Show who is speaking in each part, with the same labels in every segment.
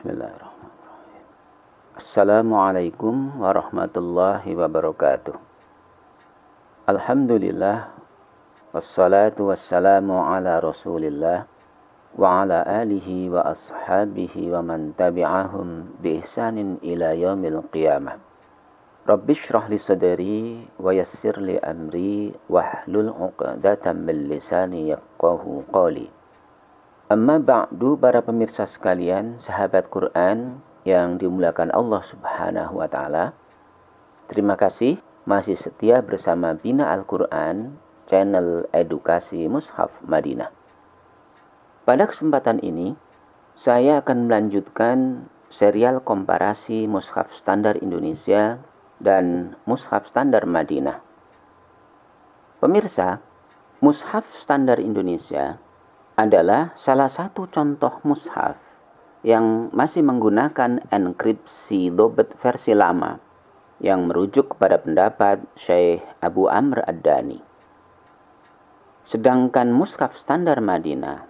Speaker 1: Bismillahirrahmanirrahim. Assalamualaikum warahmatullahi wabarakatuh. Alhamdulillah, wassalatu wassalamu ala rasulillah wa ala alihi wa ashabihi wa man tabi'ahum bi ihsanin ila yaumil qiyamah. Rabbi shrah li sadri wa yassir li amri wahlul 'uqdatam min lisani yafqahu qawli. Amma ba'du, para pemirsa sekalian, sahabat Quran yang dimuliakan Allah Subhanahu wa taala. Terima kasih masih setia bersama Bina Al-Quran, channel edukasi Mushaf Madinah. Pada kesempatan ini, saya akan melanjutkan serial komparasi Mushaf Standar Indonesia dan Mushaf Standar Madinah. Pemirsa, Mushaf Standar Indonesia adalah salah satu contoh mushaf yang masih menggunakan enkripsi dobet versi lama yang merujuk kepada pendapat Syekh Abu Amr Ad-Dani. Sedangkan mushaf standar Madinah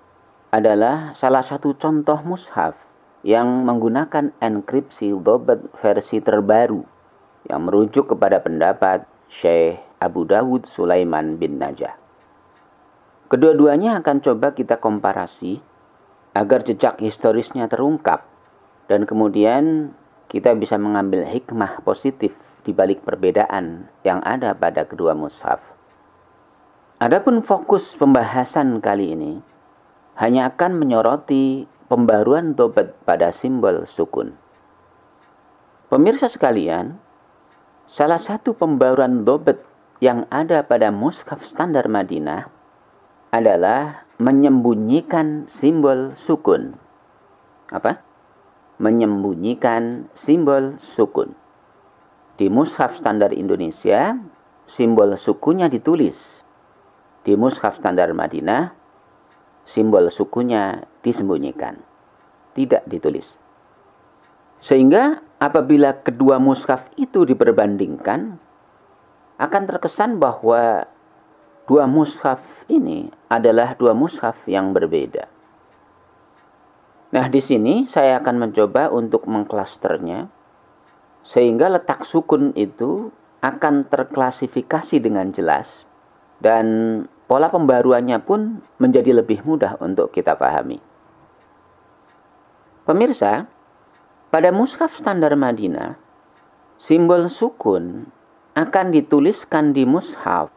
Speaker 1: adalah salah satu contoh mushaf yang menggunakan enkripsi dobet versi terbaru yang merujuk kepada pendapat Syekh Abu Dawud Sulaiman bin Najah. Kedua-duanya akan coba kita komparasi agar jejak historisnya terungkap dan kemudian kita bisa mengambil hikmah positif di balik perbedaan yang ada pada kedua mushaf. Adapun fokus pembahasan kali ini hanya akan menyoroti pembaruan dobet pada simbol sukun. Pemirsa sekalian, salah satu pembaruan dobet yang ada pada mushaf standar Madinah adalah menyembunyikan simbol sukun. Apa? Menyembunyikan simbol sukun. Di mushaf standar Indonesia, simbol sukunnya ditulis. Di mushaf standar Madinah, simbol sukunnya disembunyikan. Tidak ditulis. Sehingga apabila kedua mushaf itu diperbandingkan, akan terkesan bahwa dua mushaf ini adalah dua mushaf yang berbeda. Nah, di sini saya akan mencoba untuk mengklasternya sehingga letak sukun itu akan terklasifikasi dengan jelas dan pola pembaruannya pun menjadi lebih mudah untuk kita pahami. Pemirsa, pada mushaf standar Madinah, simbol sukun akan dituliskan di mushaf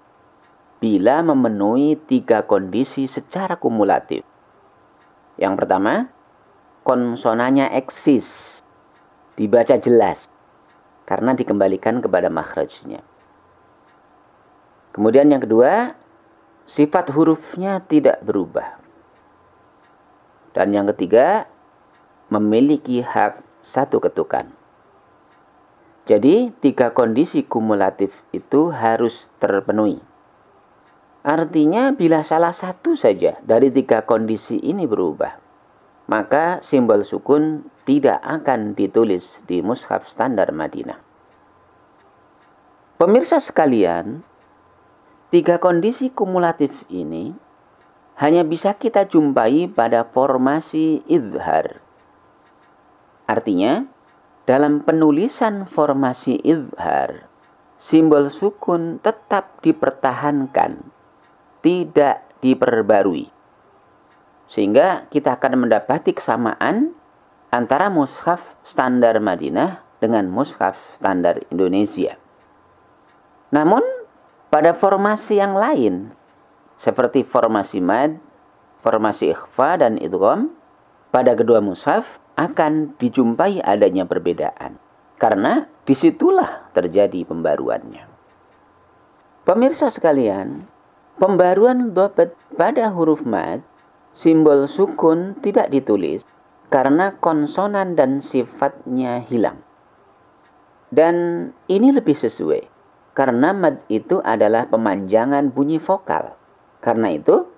Speaker 1: bila memenuhi 3 kondisi secara kumulatif. Yang pertama, konsonannya eksis, dibaca jelas, karena dikembalikan kepada makhrajnya. Kemudian yang kedua, sifat hurufnya tidak berubah. Dan yang ketiga, memiliki hak 1 ketukan. Jadi, 3 kondisi kumulatif itu harus terpenuhi. Artinya bila salah satu saja dari 3 kondisi ini berubah, maka simbol sukun tidak akan ditulis di mushaf standar Madinah. Pemirsa sekalian, 3 kondisi kumulatif ini hanya bisa kita jumpai pada formasi izhar. Artinya, dalam penulisan formasi izhar, simbol sukun tetap dipertahankan, tidak diperbarui. Sehingga kita akan mendapati kesamaan antara mushaf standar Madinah dengan mushaf standar Indonesia. Namun, pada formasi yang lain, seperti formasi mad, formasi ikhfa, dan idgham, pada kedua mushaf akan dijumpai adanya perbedaan. Karena disitulah terjadi pembaruannya. Pemirsa sekalian, pembaruan dobet pada huruf mad, simbol sukun tidak ditulis karena konsonan dan sifatnya hilang. Dan ini lebih sesuai, karena mad itu adalah pemanjangan bunyi vokal. Karena itu,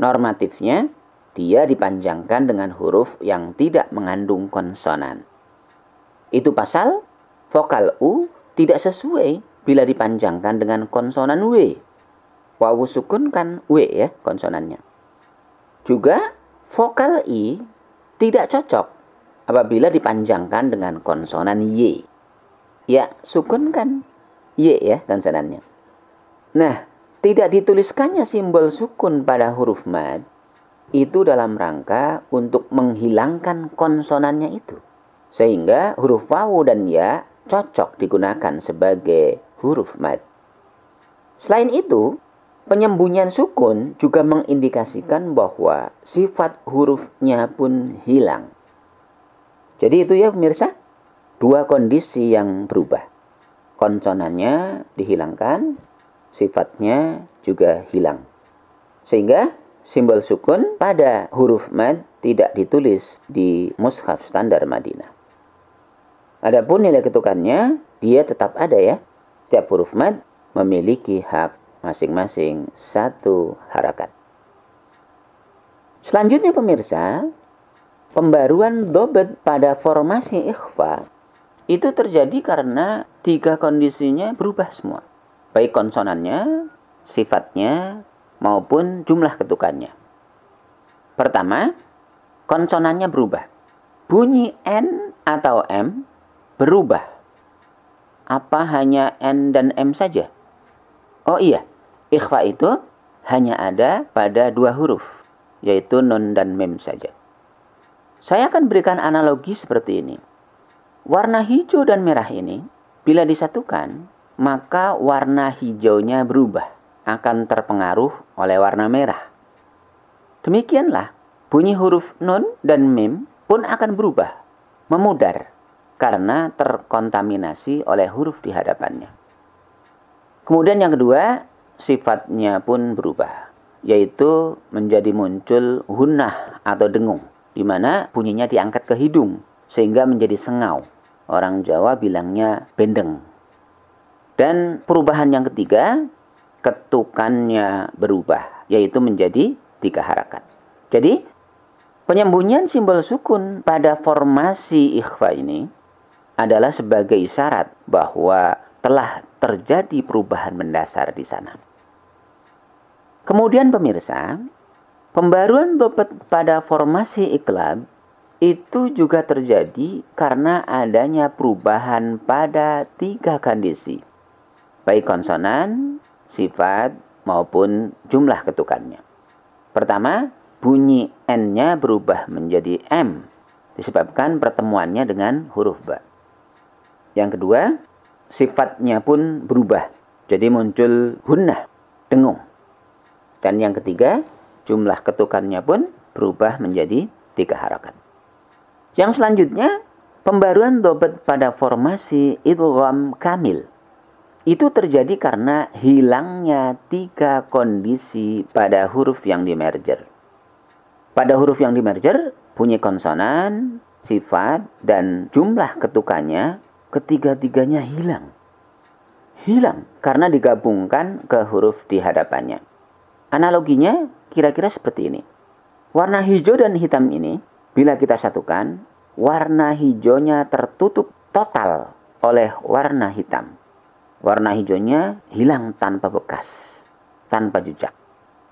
Speaker 1: normatifnya dia dipanjangkan dengan huruf yang tidak mengandung konsonan. Itu pasal vokal U tidak sesuai bila dipanjangkan dengan konsonan W. Wawu sukun kan W ya konsonannya. Juga vokal I tidak cocok apabila dipanjangkan dengan konsonan Y. Ya, sukun kan Y ya konsonannya. Nah, tidak dituliskannya simbol sukun pada huruf mad itu dalam rangka untuk menghilangkan konsonannya itu. Sehingga huruf wawu dan ya cocok digunakan sebagai huruf mad. Selain itu, penyembunyian sukun juga mengindikasikan bahwa sifat hurufnya pun hilang. Jadi itu ya pemirsa, dua kondisi yang berubah. Konsonannya dihilangkan, sifatnya juga hilang. Sehingga simbol sukun pada huruf mad tidak ditulis di mushaf standar Madinah. Adapun nilai ketukannya, dia tetap ada ya. Setiap huruf mad memiliki hak masing-masing satu harakat. Selanjutnya pemirsa, pembaruan dobet pada formasi ikhfa itu terjadi karena tiga kondisinya berubah semua. Baik konsonannya, sifatnya, maupun jumlah ketukannya. Pertama, konsonannya berubah. Bunyi N atau M berubah. Apa hanya N dan M saja? Oh iya, ikhfa itu hanya ada pada dua huruf, yaitu nun dan mim saja. Saya akan berikan analogi seperti ini. Warna hijau dan merah ini, bila disatukan, maka warna hijaunya berubah, akan terpengaruh oleh warna merah. Demikianlah, bunyi huruf nun dan mim pun akan berubah, memudar, karena terkontaminasi oleh huruf di hadapannya. Kemudian yang kedua, sifatnya pun berubah, yaitu menjadi muncul hunnah atau dengung, di mana bunyinya diangkat ke hidung, sehingga menjadi sengau. Orang Jawa bilangnya bendeng. Dan perubahan yang ketiga, ketukannya berubah, yaitu menjadi 3 harakat. Jadi, penyembunyian simbol sukun pada formasi ikhfa ini adalah sebagai isyarat bahwa telah terjadi perubahan mendasar di sana. Kemudian pemirsa, pembaruan dobet pada formasi iqlab itu juga terjadi karena adanya perubahan pada 3 kondisi, baik konsonan, sifat, maupun jumlah ketukannya. Pertama, bunyi N-nya berubah menjadi M, disebabkan pertemuannya dengan huruf ba. Yang kedua, sifatnya pun berubah, jadi muncul hunnah, dengung. Dan yang ketiga, jumlah ketukannya pun berubah menjadi 3 harakat. Yang selanjutnya, pembaruan dobet pada formasi idgham kamil. Itu terjadi karena hilangnya 3 kondisi pada huruf yang dimerger. Pada huruf yang dimerger, bunyi konsonan, sifat, dan jumlah ketukannya ketiga-tiganya hilang. Hilang karena digabungkan ke huruf di hadapannya. Analoginya kira-kira seperti ini. Warna hijau dan hitam ini, bila kita satukan, warna hijaunya tertutup total oleh warna hitam. Warna hijaunya hilang tanpa bekas, tanpa jejak.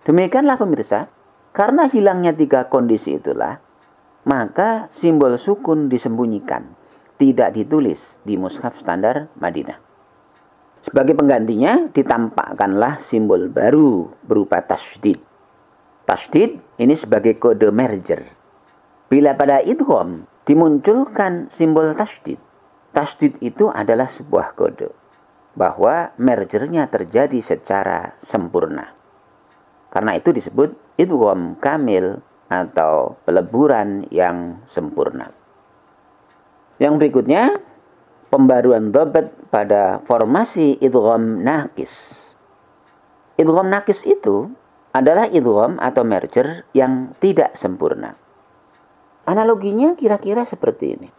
Speaker 1: Demikianlah pemirsa, karena hilangnya 3 kondisi itulah, maka simbol sukun disembunyikan, tidak ditulis di mushaf standar Madinah. Sebagai penggantinya, ditampakkanlah simbol baru berupa tasydid. Tasydid ini sebagai kode merger. Bila pada idgham dimunculkan simbol tasydid, tasydid itu adalah sebuah kode bahwa mergernya terjadi secara sempurna. Karena itu disebut idgham kamil atau peleburan yang sempurna. Yang berikutnya, pembaruan dobet pada formasi idgham naqis. Idgham naqis itu adalah idgham atau merger yang tidak sempurna. Analoginya kira-kira seperti ini.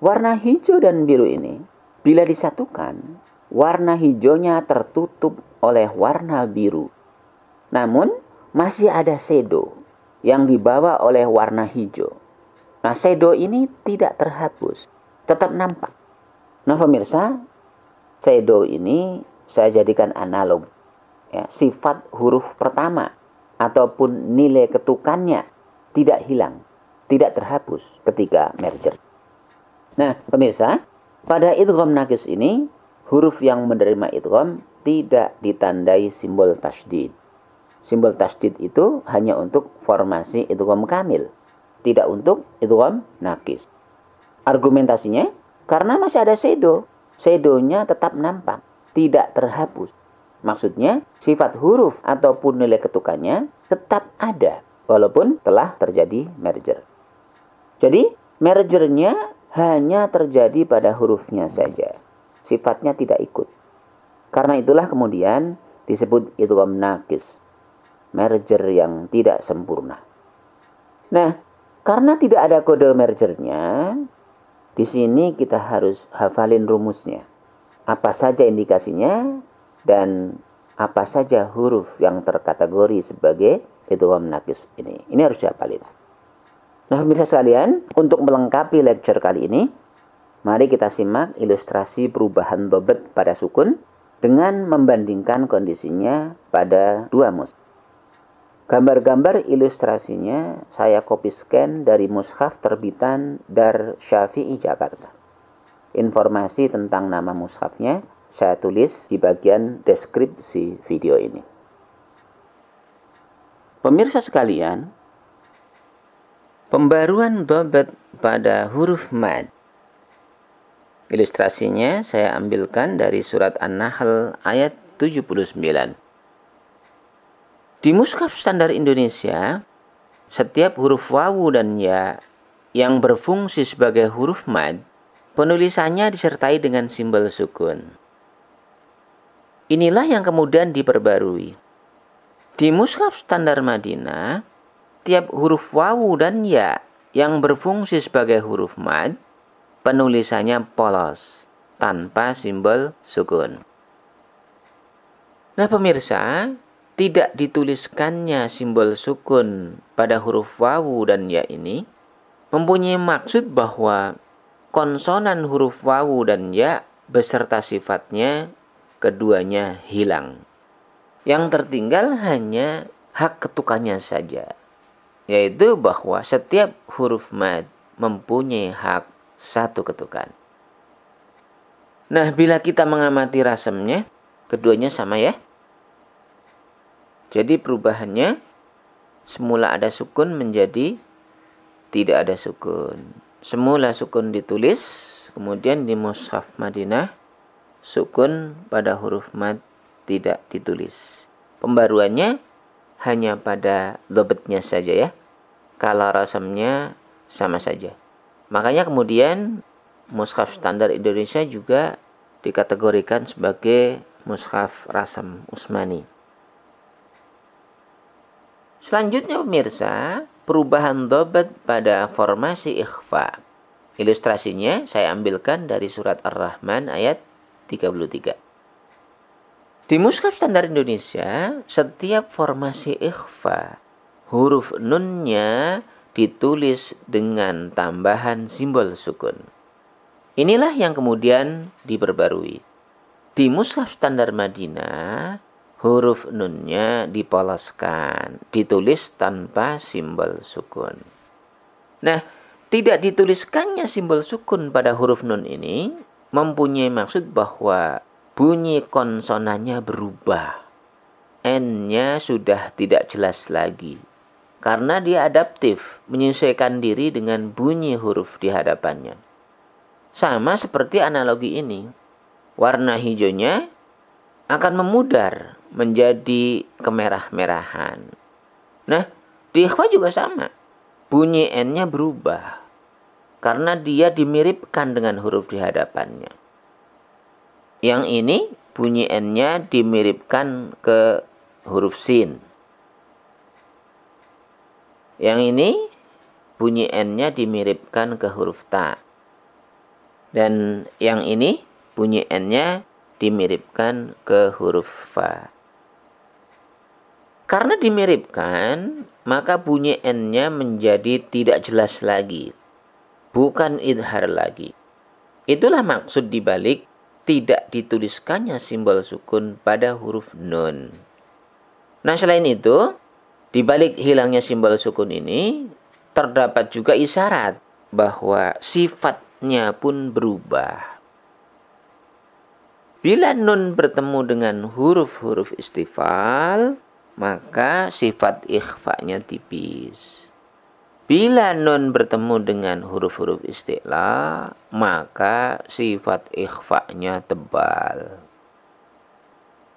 Speaker 1: Warna hijau dan biru ini, bila disatukan, warna hijaunya tertutup oleh warna biru. Namun, masih ada shadow yang dibawa oleh warna hijau. Nah, shadow ini tidak terhapus, tetap nampak. Nah, pemirsa, shadow ini saya jadikan analog. Ya, sifat huruf pertama ataupun nilai ketukannya tidak hilang. tidak terhapus ketika merger. Nah, pemirsa, pada idgham naqis ini, huruf yang menerima idgham tidak ditandai simbol tasydid. Simbol tasydid itu hanya untuk formasi idgham kamil, tidak untuk idgham naqis. Argumentasinya, karena masih ada shadow. Shadownya tetap nampak, tidak terhapus. Maksudnya, sifat huruf ataupun nilai ketukannya tetap ada, walaupun telah terjadi merger. Jadi, mergernya hanya terjadi pada hurufnya saja. Sifatnya tidak ikut. Karena itulah kemudian disebut idgham naqis. Merger yang tidak sempurna. Nah, karena tidak ada kode mergernya, di sini kita harus hafalin rumusnya. Apa saja indikasinya dan apa saja huruf yang terkategori sebagai idgham naqis ini. Ini harus dihafalin. Nah, pemirsa sekalian, untuk melengkapi lecture kali ini, mari kita simak ilustrasi perubahan dhabt pada sukun dengan membandingkan kondisinya pada dua mushaf. Gambar-gambar ilustrasinya saya copy scan dari mushaf terbitan Dar Syafi'i Jakarta. Informasi tentang nama mushafnya saya tulis di bagian deskripsi video ini. Pemirsa sekalian, pembaruan dhabt pada huruf mad. Ilustrasinya saya ambilkan dari surat An-Nahl ayat 79. Di mushaf standar Indonesia, setiap huruf wawu dan ya yang berfungsi sebagai huruf mad, penulisannya disertai dengan simbol sukun. Inilah yang kemudian diperbarui. Di mushaf standar Madinah, tiap huruf wawu dan ya yang berfungsi sebagai huruf mad, penulisannya polos, tanpa simbol sukun. Nah, pemirsa, tidak dituliskannya simbol sukun pada huruf wawu dan ya ini mempunyai maksud bahwa konsonan huruf wawu dan ya beserta sifatnya keduanya hilang. Yang tertinggal hanya hak ketukannya saja, yaitu bahwa setiap huruf mad mempunyai hak satu ketukan. Nah, bila kita mengamati rasemnya, keduanya sama ya. Jadi perubahannya semula ada sukun menjadi tidak ada sukun. Semula sukun ditulis, kemudian di mushaf Madinah sukun pada huruf mad tidak ditulis. Pembaruannya hanya pada dhabtnya saja ya. Kalau rasamnya sama saja. Makanya kemudian mushaf standar Indonesia juga dikategorikan sebagai mushaf rasam Utsmani. Selanjutnya pemirsa, perubahan dhabt pada formasi ikhfa. Ilustrasinya saya ambilkan dari surat Ar-Rahman ayat 33. Di mushaf standar Indonesia, setiap formasi ikhfa, huruf nunnya ditulis dengan tambahan simbol sukun. Inilah yang kemudian diperbarui. Di mushaf standar Madinah, huruf nunnya dipoloskan, ditulis tanpa simbol sukun. Nah, tidak dituliskannya simbol sukun pada huruf nun ini mempunyai maksud bahwa bunyi konsonannya berubah. N-nya sudah tidak jelas lagi. Karena dia adaptif, menyesuaikan diri dengan bunyi huruf di hadapannya. Sama seperti analogi ini. Warna hijaunya akan memudar menjadi kemerah-merahan. Nah, di ikhfa juga sama. Bunyi N-nya berubah. Karena dia dimiripkan dengan huruf di hadapannya. Yang ini bunyi N-nya dimiripkan ke huruf sin. Yang ini bunyi N-nya dimiripkan ke huruf ta. Dan yang ini bunyi N-nya dimiripkan ke huruf fa. Karena dimiripkan, maka bunyi N-nya menjadi tidak jelas lagi. Bukan idhar lagi. Itulah maksud dibalik tidak dituliskannya simbol sukun pada huruf nun. Nah, selain itu, dibalik hilangnya simbol sukun ini, terdapat juga isyarat bahwa sifatnya pun berubah. Bila nun bertemu dengan huruf-huruf istifal, maka sifat ikhfa'nya tipis. Bila nun bertemu dengan huruf-huruf isti'la, maka sifat ikhfa'nya tebal.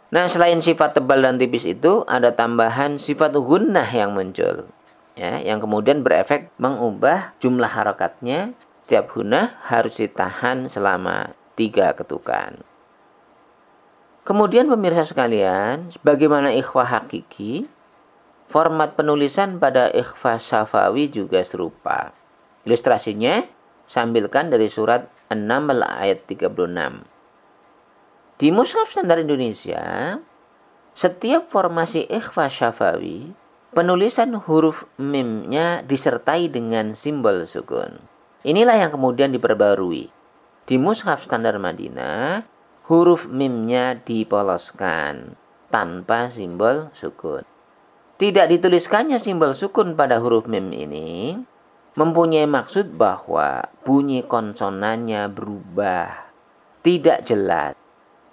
Speaker 1: Nah, selain sifat tebal dan tipis itu, ada tambahan sifat gunnah yang muncul. Ya, yang kemudian berefek mengubah jumlah harakatnya. Setiap gunnah harus ditahan selama 3 ketukan. Kemudian pemirsa sekalian, bagaimana ikhfa hakiki? Format penulisan pada ikhfa syafawi juga serupa. Ilustrasinya, sambilkan dari surat An-Naml ayat 36. Di Mushaf Standar Indonesia, setiap formasi ikhfa syafawi, penulisan huruf mimnya disertai dengan simbol sukun. Inilah yang kemudian diperbarui. Di Mushaf Standar Madinah, huruf mimnya dipoloskan tanpa simbol sukun. Tidak dituliskannya simbol sukun pada huruf mim ini mempunyai maksud bahwa bunyi konsonannya berubah, tidak jelas,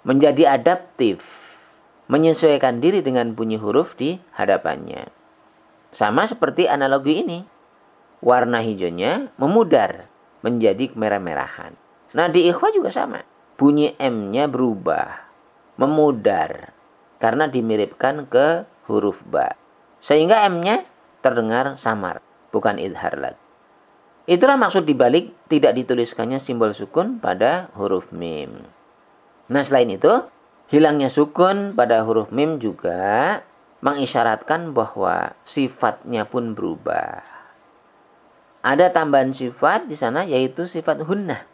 Speaker 1: menjadi adaptif, menyesuaikan diri dengan bunyi huruf di hadapannya. Sama seperti analogi ini. Warna hijaunya memudar menjadi kemerah-merahan. Nah, di ikhfa juga sama. Bunyi M-nya berubah, memudar, karena dimiripkan ke huruf ba. Sehingga M-nya terdengar samar, bukan idhar lagi. Itulah maksud dibalik tidak dituliskannya simbol sukun pada huruf mim. Nah, selain itu, hilangnya sukun pada huruf mim juga mengisyaratkan bahwa sifatnya pun berubah. Ada tambahan sifat di sana, yaitu sifat hunnah,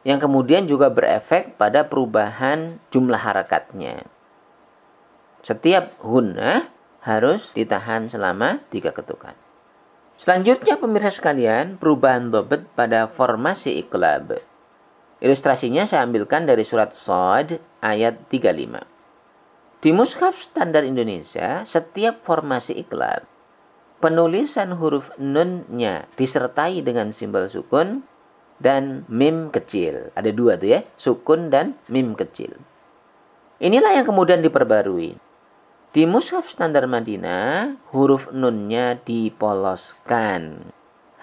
Speaker 1: yang kemudian juga berefek pada perubahan jumlah harakatnya. Setiap hunnah harus ditahan selama 3 ketukan. Selanjutnya pemirsa sekalian, perubahan dobet pada formasi iqlab. Ilustrasinya saya ambilkan dari surat Shad ayat 35. Di Mushaf Standar Indonesia, setiap formasi iqlab, penulisan huruf nun-nya disertai dengan simbol sukun dan mim kecil. Ada 2 tuh ya, sukun dan mim kecil. Inilah yang kemudian diperbarui. Di Mushaf Standar Madinah, huruf nun-nya dipoloskan.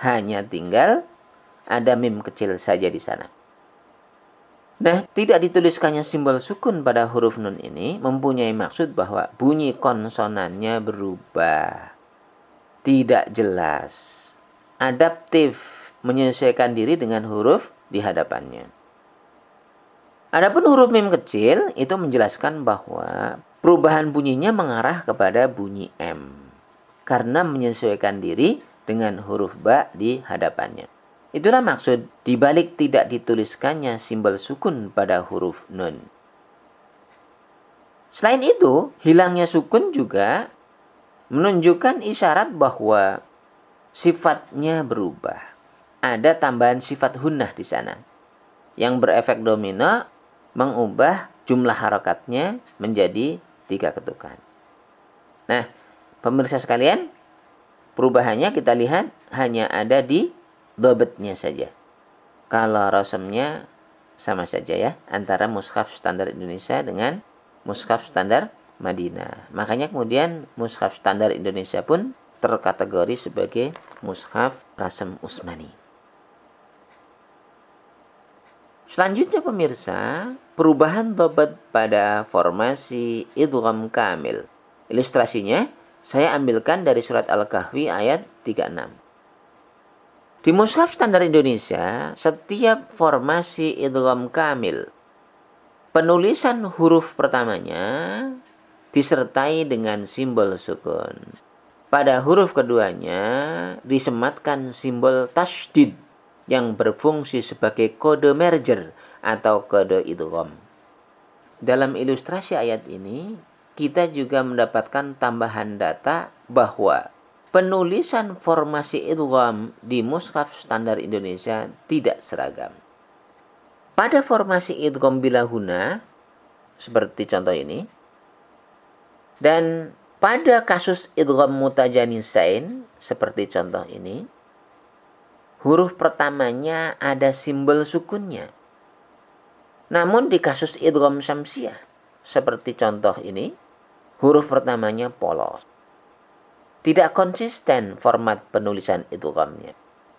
Speaker 1: Hanya tinggal ada mim kecil saja di sana. Nah, tidak dituliskannya simbol sukun pada huruf nun ini mempunyai maksud bahwa bunyi konsonannya berubah, tidak jelas, adaptif, menyesuaikan diri dengan huruf di hadapannya. Adapun huruf mim kecil itu menjelaskan bahwa perubahan bunyinya mengarah kepada bunyi M karena menyesuaikan diri dengan huruf ba di hadapannya. Itulah maksud dibalik tidak dituliskannya simbol sukun pada huruf nun. Selain itu, hilangnya sukun juga menunjukkan isyarat bahwa sifatnya berubah. Ada tambahan sifat hunnah di sana yang berefek domino mengubah jumlah harakatnya menjadi 3 ketukan. Nah, pemirsa sekalian, perubahannya kita lihat hanya ada di dobetnya saja. Kalau rasamnya sama saja ya, antara Mushaf Standar Indonesia dengan Mushaf Standar Madinah. Makanya kemudian Mushaf Standar Indonesia pun terkategori sebagai Mushaf Rasam Utsmani. Selanjutnya pemirsa, perubahan dobet pada formasi idgham kamil. Ilustrasinya saya ambilkan dari surat Al-Kahfi ayat 36. Di Mushaf Standar Indonesia, setiap formasi idgham kamil, penulisan huruf pertamanya disertai dengan simbol sukun. Pada huruf keduanya disematkan simbol tasydid yang berfungsi sebagai kode merger atau kode idgham. Dalam ilustrasi ayat ini, kita juga mendapatkan tambahan data bahwa penulisan formasi idgham di Mushaf Standar Indonesia tidak seragam. Pada formasi idgham bila huna, seperti contoh ini, dan pada kasus idgham mutajanisain, seperti contoh ini, huruf pertamanya ada simbol sukunnya. Namun di kasus idgham syamsiyah, seperti contoh ini, huruf pertamanya polos. Tidak konsisten format penulisan idghamnya.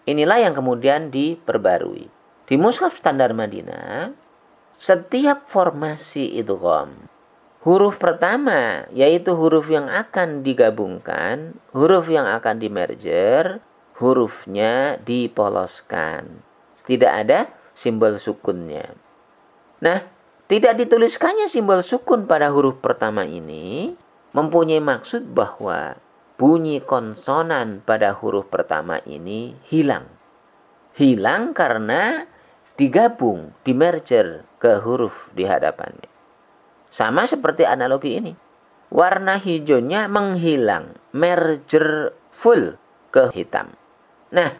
Speaker 1: Inilah yang kemudian diperbarui. Di mushaf standar Madinah, setiap formasi idgham, huruf pertama, yaitu huruf yang akan digabungkan, huruf yang akan dimerger, hurufnya dipoloskan. Tidak ada simbol sukunnya. Nah, tidak dituliskannya simbol sukun pada huruf pertama ini mempunyai maksud bahwa bunyi konsonan pada huruf pertama ini hilang. Hilang karena digabung, dimerger ke huruf di hadapannya. Sama seperti analogi ini. Warna hijaunya menghilang, merger full ke hitam. Nah,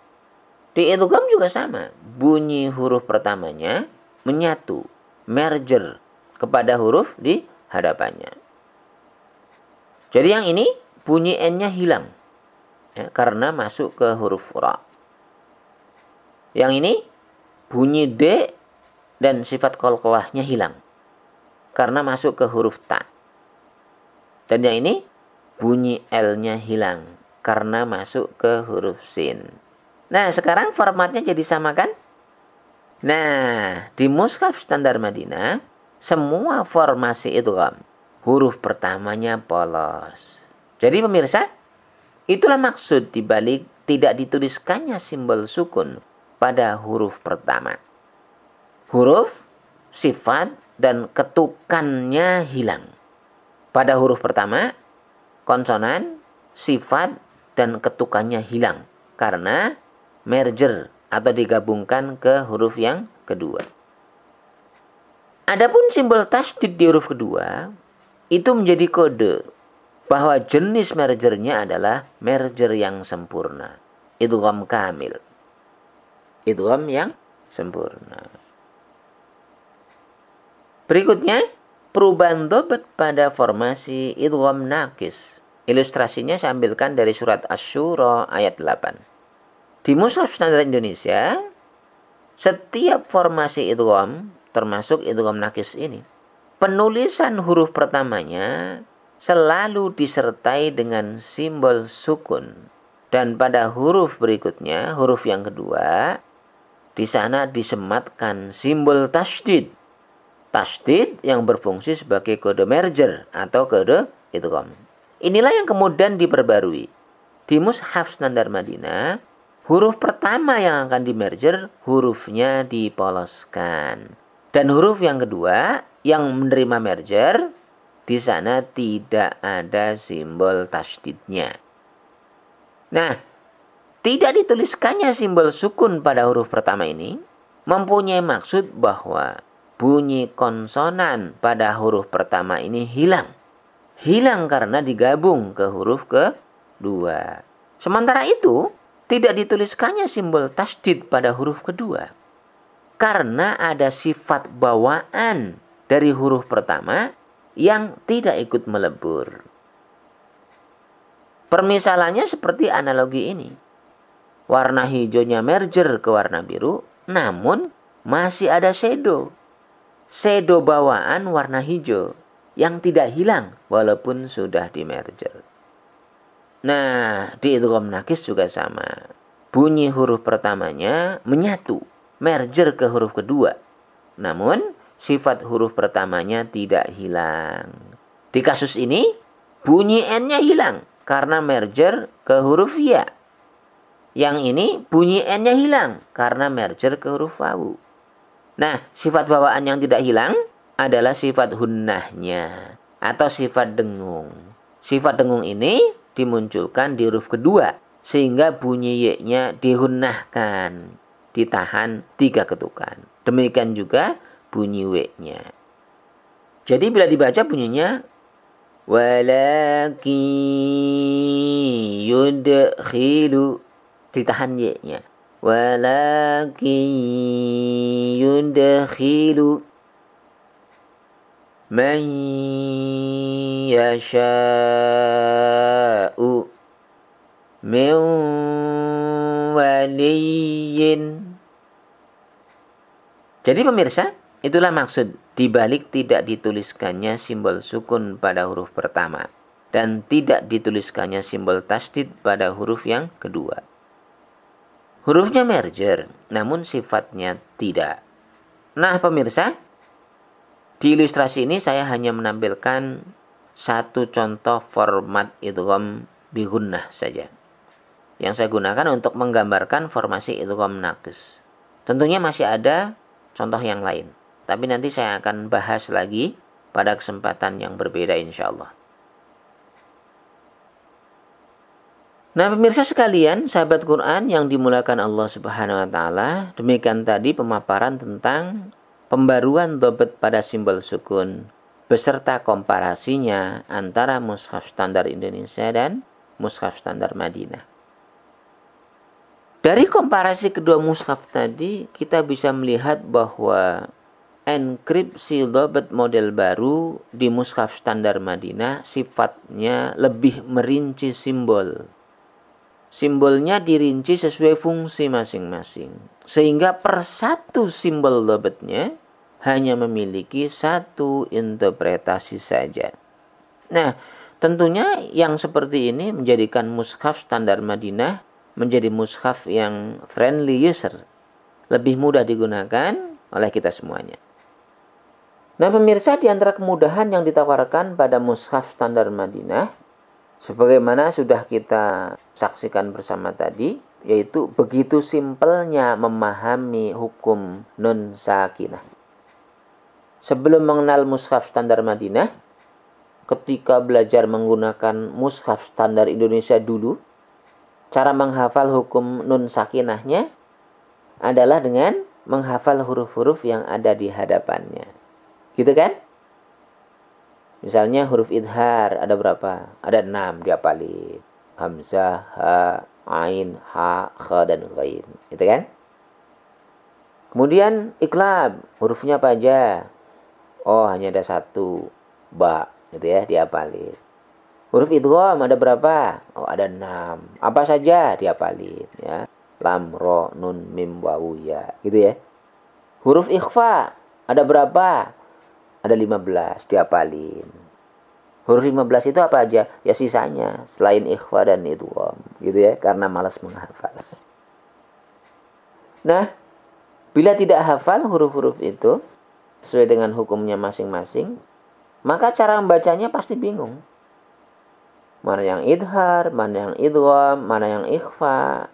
Speaker 1: di idgham juga sama. Bunyi huruf pertamanya menyatu, merger kepada huruf di hadapannya. Jadi yang ini bunyi N-nya hilang ya, karena masuk ke huruf ra. Yang ini bunyi D dan sifat qalqalahnya hilang karena masuk ke huruf ta. Dan yang ini bunyi L-nya hilang karena masuk ke huruf sin. Nah, sekarang formatnya jadi sama kan? Nah, di mushaf standar Madinah, semua formasi idgham, huruf pertamanya polos. Jadi pemirsa, itulah maksud dibalik tidak dituliskannya simbol sukun pada huruf pertama. Huruf, sifat, dan ketukannya hilang. Pada huruf pertama, konsonan, sifat, dan ketukannya hilang karena merger atau digabungkan ke huruf yang kedua. Adapun simbol tasydid di huruf kedua itu menjadi kode bahwa jenis mergernya adalah merger yang sempurna. Idgham kamil. Idgham yang sempurna. Berikutnya, perubahan dhabt pada formasi idgham naqis. Ilustrasinya saya ambilkan dari surat Asy-Syura ayat 8. Di mushaf standar Indonesia, setiap formasi idgham, termasuk idgham naqis ini, penulisan huruf pertamanya selalu disertai dengan simbol sukun. Dan pada huruf berikutnya, huruf yang kedua, di sana disematkan simbol tasydid. Tasydid yang berfungsi sebagai kode merger atau kode idgham. Inilah yang kemudian diperbarui. Di mushaf standar Madinah, huruf pertama yang akan dimerger, hurufnya dipoloskan. Dan huruf yang kedua, yang menerima merger, di sana tidak ada simbol tasydidnya. Nah, tidak dituliskannya simbol sukun pada huruf pertama ini, mempunyai maksud bahwa bunyi konsonan pada huruf pertama ini hilang. Hilang karena digabung ke huruf kedua. Sementara itu, tidak dituliskannya simbol tasydid pada huruf kedua. Karena ada sifat bawaan dari huruf pertama yang tidak ikut melebur. Permisalannya seperti analogi ini. Warna hijaunya merger ke warna biru, namun masih ada shadow. Shadow bawaan warna hijau yang tidak hilang walaupun sudah dimerger. Nah, di idgham naqis juga sama. Bunyi huruf pertamanya menyatu, merger ke huruf kedua. Namun, sifat huruf pertamanya tidak hilang. Di kasus ini, bunyi N-nya hilang karena merger ke huruf ya. Yang ini, bunyi N-nya hilang karena merger ke huruf wawu. Nah, sifat bawaan yang tidak hilang adalah sifat hunnahnya atau sifat dengung. Sifat dengung ini dimunculkan di huruf kedua sehingga bunyi y-nya dihunnahkan, ditahan 3 ketukan. Demikian juga bunyi w-nya. Jadi bila dibaca bunyinya walakin yudkhilu, ditahan y-nya. Walakin yudkhilu man yasha'u min waliyin. Jadi pemirsa, itulah maksud dibalik tidak dituliskannya simbol sukun pada huruf pertama dan tidak dituliskannya simbol tasdid pada huruf yang kedua. Hurufnya merger, namun sifatnya tidak. Nah pemirsa, di ilustrasi ini saya hanya menampilkan satu contoh format idgham bi gunnah saja, yang saya gunakan untuk menggambarkan formasi idgham naqis. Tentunya masih ada contoh yang lain, tapi nanti saya akan bahas lagi pada kesempatan yang berbeda insya Allah. Nah pemirsa sekalian, sahabat Quran yang dimulakan Allah Subhanahu wa Ta'ala, demikian tadi pemaparan tentang pembaruan dhabt pada simbol sukun beserta komparasinya antara mushaf standar Indonesia dan mushaf standar Madinah. Dari komparasi kedua mushaf tadi, kita bisa melihat bahwa enkripsi dhabt model baru di mushaf standar Madinah sifatnya lebih merinci simbol. Simbolnya dirinci sesuai fungsi masing-masing. Sehingga per satu simbol dhabtnya hanya memiliki satu interpretasi saja. Nah, tentunya yang seperti ini menjadikan mushaf standar Madinah menjadi mushaf yang friendly user. Lebih mudah digunakan oleh kita semuanya. Nah, pemirsa, di antara kemudahan yang ditawarkan pada mushaf standar Madinah, sebagaimana sudah kita saksikan bersama tadi, yaitu begitu simpelnya memahami hukum nun sakinah. Sebelum mengenal mushaf standar Madinah, ketika belajar menggunakan mushaf standar Indonesia dulu, cara menghafal hukum nun sakinahnya adalah dengan menghafal huruf-huruf yang ada di hadapannya. Gitu kan? Misalnya huruf idhar ada berapa? Ada 6 dihafalin. Hamzah, ha, ain, ha, kha, dan ghain. Gitu kan? Kemudian iklab, hurufnya apa aja? Oh, hanya ada 1, ba, gitu ya, dihafalin. Huruf idgham ada berapa? Oh, ada 6. Apa saja dihafalin ya. Lam, ro, nun, mim, wawu, ya. Gitu ya. Huruf ikhfa ada berapa? Ada 15 dihafalin. Huruf 15 itu apa aja? Ya sisanya, selain ikhfa dan idgham, gitu ya, karena malas menghafal. Nah, bila tidak hafal huruf-huruf itu sesuai dengan hukumnya masing-masing, maka cara membacanya pasti bingung. Mana yang idhar, mana yang idgham, mana yang ikhfa.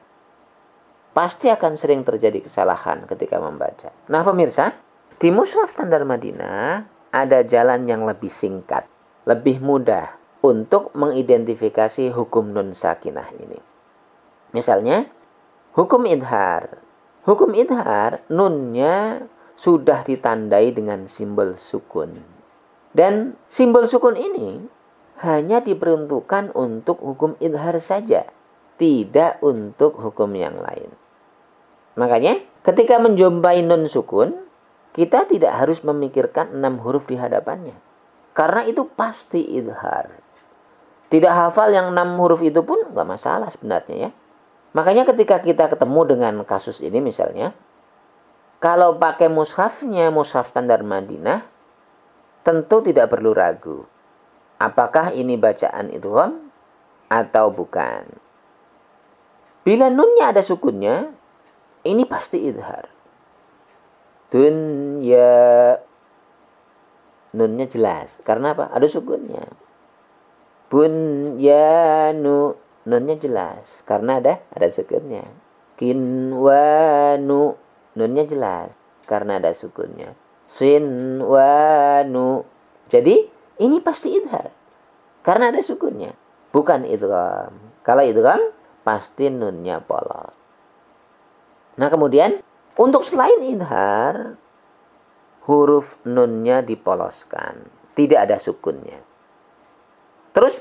Speaker 1: Pasti akan sering terjadi kesalahan ketika membaca. Nah, pemirsa, di mushaf standar Madinah ada jalan yang lebih singkat, lebih mudah untuk mengidentifikasi hukum nun sakinah ini. Misalnya, hukum idhar. Hukum idhar, nunnya sudah ditandai dengan simbol sukun. Dan simbol sukun ini hanya diperuntukkan untuk hukum idhar saja, tidak untuk hukum yang lain. Makanya, ketika menjumpai nun sukun, kita tidak harus memikirkan 6 huruf di hadapannya. Karena itu pasti idhar. Tidak hafal yang 6 huruf itu pun nggak masalah sebenarnya ya. Makanya ketika kita ketemu dengan kasus ini misalnya, kalau pakai mushafnya, mushaf standar Madinah, tentu tidak perlu ragu. Apakah ini bacaan idgham atau bukan. Bila nunnya ada sukunnya, ini pasti idhar. Dunya, nunnya jelas. Karena apa? Ada sukunnya. Bunyanu, nunnya jelas. Karena ada sukunnya. Kinwanu, nunnya jelas. Karena ada sukunnya. Sinwanu. Jadi, ini pasti idhar. Karena ada sukunnya. Bukan idgham. Kalau idgham, pasti nunnya polos. Nah, kemudian, untuk selain idhar, huruf nunnya dipoloskan. Tidak ada sukunnya. Terus,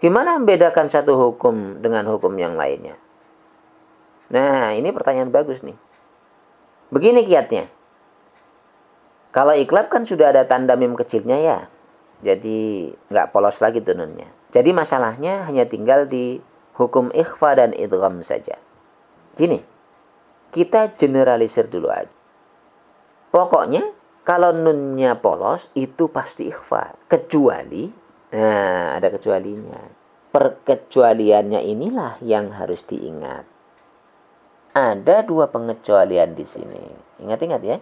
Speaker 1: gimana membedakan satu hukum dengan hukum yang lainnya? Nah, ini pertanyaan bagus nih. Begini kiatnya. Kalau iklab kan sudah ada tanda mim kecilnya ya. Jadi, nggak polos lagi tuh nunnya. Jadi, masalahnya hanya tinggal di hukum ikhfa dan idgham saja. Gini, kita generalisir dulu aja. Pokoknya kalau nunnya polos itu pasti ikhfa. Kecuali, nah ada kecualinya. Perkecualiannya inilah yang harus diingat. Ada 2 pengecualian di sini. Ingat-ingat ya.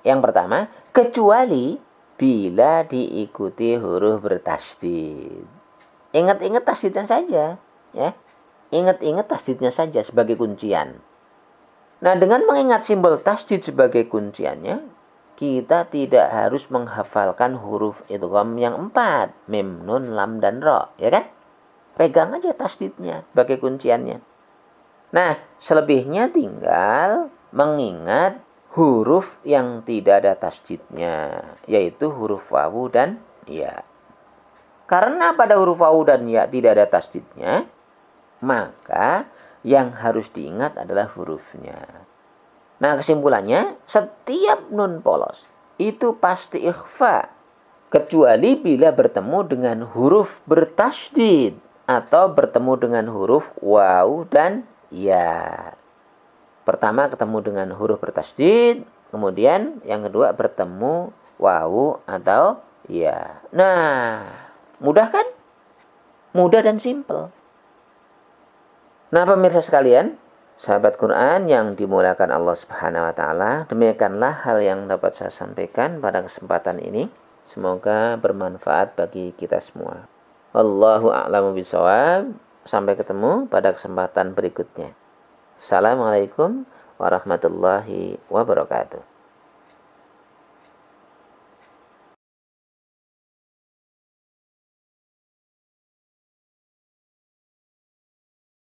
Speaker 1: Yang pertama, kecuali bila diikuti huruf bertasydid. Ingat-ingat tasydidnya saja, ya. Ingat-ingat tasydidnya saja sebagai kuncian. Nah, dengan mengingat simbol tasydid sebagai kunciannya, kita tidak harus menghafalkan huruf idgham yang 4, mim, nun, lam, dan ro, ya kan? Pegang aja tasydidnya sebagai kunciannya. Nah, selebihnya tinggal mengingat huruf yang tidak ada tasydidnya, yaitu huruf wawu dan ya. Karena pada huruf wawu dan ya tidak ada tasydidnya, maka yang harus diingat adalah hurufnya. Nah, kesimpulannya, setiap nun polos itu pasti ikhfa, kecuali bila bertemu dengan huruf bertasydid atau bertemu dengan huruf wawu dan ya. Pertama ketemu dengan huruf bertasydid, kemudian yang kedua bertemu wawu atau ya. Nah, mudah kan? Mudah dan simpel. Nah, pemirsa sekalian, sahabat Quran yang dimuliakan Allah Subhanahu wa taala, demikianlah hal yang dapat saya sampaikan pada kesempatan ini. Semoga bermanfaat bagi kita semua. Wallahu a'lamu bishawab. Sampai ketemu pada kesempatan berikutnya. Assalamualaikum warahmatullahi wabarakatuh.